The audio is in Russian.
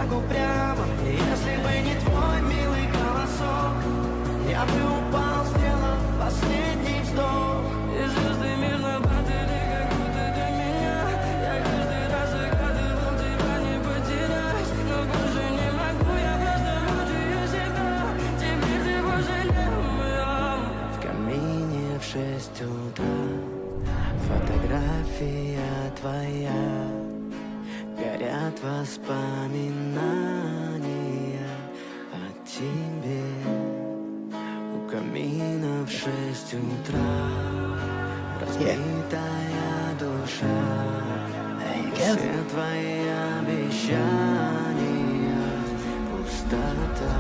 так упрямо. И если бы не твой милый голосок, я бы упал, сделал последний вздох. И звезды мирно падали, как будто для меня. Я каждый раз загадывал тебя не потерять, но больше не могу, я просто мучаю себя. Теперь ты пожалел моя. В камине в 6 утра фотография твоя, горят воспоминания о тебе. У камина в 6 утра разбитая душа, все твои обещания пустота.